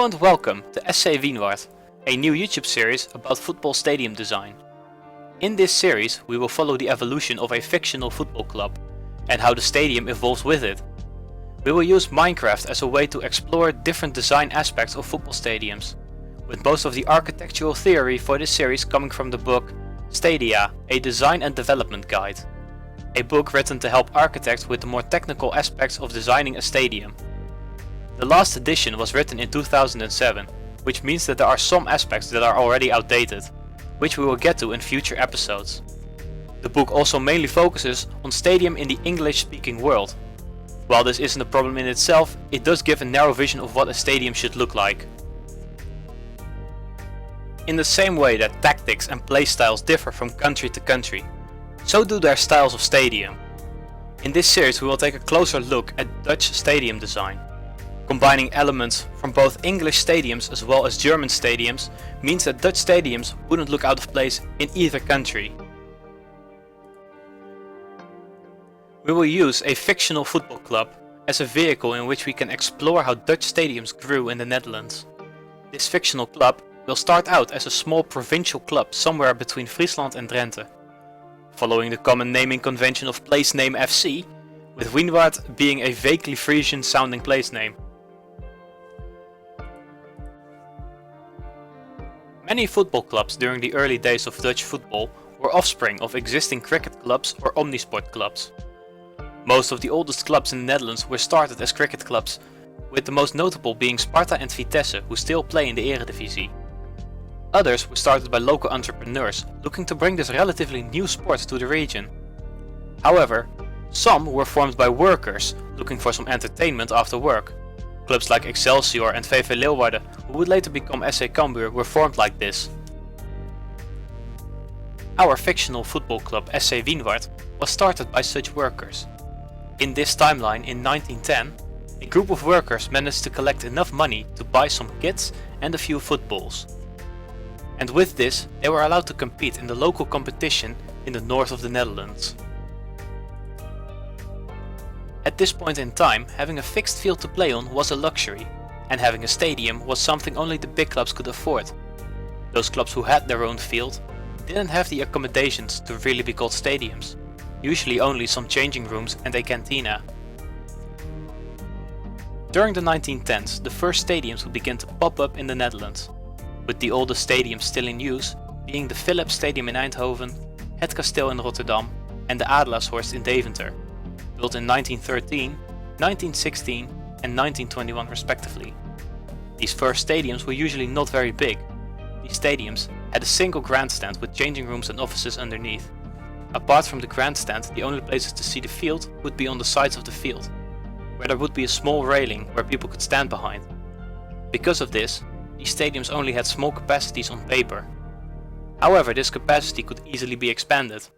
and welcome to SC Wynward, a new YouTube series about football stadium design. In this series we will follow the evolution of a fictional football club and how the stadium evolves with it. We will use Minecraft as a way to explore different design aspects of football stadiums, with most of the architectural theory for this series coming from the book Stadia, a Design and Development Guide, a book written to help architects with the more technical aspects of designing a stadium. The last edition was written in 2007, which means that there are some aspects that are already outdated, which we will get to in future episodes. The book also mainly focuses on stadium in the English-speaking world. While this isn't a problem in itself, it does give a narrow vision of what a stadium should look like. In the same way that tactics and play styles differ from country to country, so do their styles of stadium. In this series we will take a closer look at Dutch stadium design. Combining elements from both English stadiums as well as German stadiums means that Dutch stadiums wouldn't look out of place in either country. We will use a fictional football club as a vehicle in which we can explore how Dutch stadiums grew in the Netherlands. This fictional club will start out as a small provincial club somewhere between Friesland and Drenthe, following the common naming convention of place name FC, with Wynward being a vaguely Frisian sounding place name. Many football clubs during the early days of Dutch football were offspring of existing cricket clubs or omnisport clubs. Most of the oldest clubs in the Netherlands were started as cricket clubs, with the most notable being Sparta and Vitesse, who still play in the Eredivisie. Others were started by local entrepreneurs looking to bring this relatively new sport to the region. However, some were formed by workers looking for some entertainment after work. Clubs like Excelsior and VV Leeuwarden, who would later become SC Cambuur, were formed like this. Our fictional football club SC Wynward was started by such workers. In this timeline in 1910, a group of workers managed to collect enough money to buy some kits and a few footballs. And with this, they were allowed to compete in the local competition in the north of the Netherlands. At this point in time, having a fixed field to play on was a luxury, and having a stadium was something only the big clubs could afford. Those clubs who had their own field didn't have the accommodations to really be called stadiums, usually only some changing rooms and a cantina. During the 1910s, the first stadiums would begin to pop up in the Netherlands, with the oldest stadiums still in use being the Philips Stadium in Eindhoven, Het Kasteel in Rotterdam and the Adelaarshorst in Deventer, built in 1913, 1916 and 1921 respectively. These first stadiums were usually not very big. These stadiums had a single grandstand with changing rooms and offices underneath. Apart from the grandstand, the only places to see the field would be on the sides of the field, where there would be a small railing where people could stand behind. Because of this, these stadiums only had small capacities on paper. However, this capacity could easily be expanded.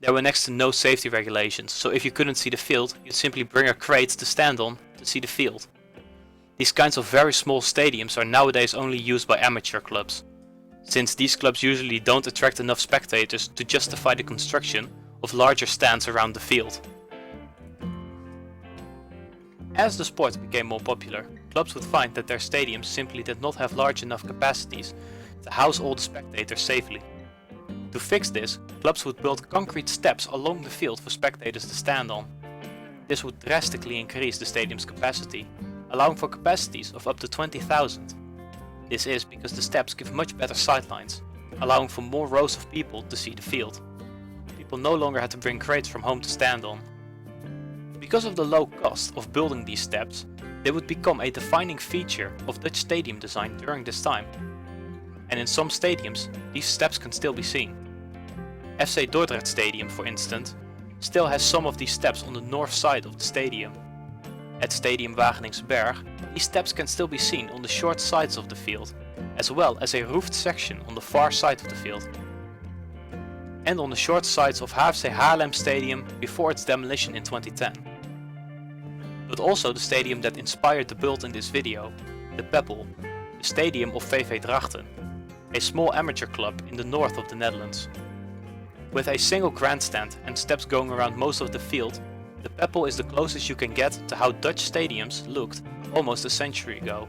There were next to no safety regulations, so if you couldn't see the field, you'd simply bring a crate to stand on to see the field. These kinds of very small stadiums are nowadays only used by amateur clubs, since these clubs usually don't attract enough spectators to justify the construction of larger stands around the field. As the sport became more popular, clubs would find that their stadiums simply did not have large enough capacities to house all the spectators safely. To fix this, clubs would build concrete steps along the field for spectators to stand on. This would drastically increase the stadium's capacity, allowing for capacities of up to 20,000. This is because the steps give much better sightlines, allowing for more rows of people to see the field. People no longer had to bring crates from home to stand on. Because of the low cost of building these steps, they would become a defining feature of Dutch stadium design during this time. And in some stadiums, these steps can still be seen. FC Dordrecht Stadium, for instance, still has some of these steps on the north side of the stadium. At Stadium Wageningse Berg, these steps can still be seen on the short sides of the field, as well as a roofed section on the far side of the field. And on the short sides of HFC Haarlem Stadium before its demolition in 2010. But also the stadium that inspired the build in this video, the Peppel, the stadium of VV Drachten, a small amateur club in the north of the Netherlands. With a single grandstand and steps going around most of the field, the Peppel is the closest you can get to how Dutch stadiums looked almost a century ago.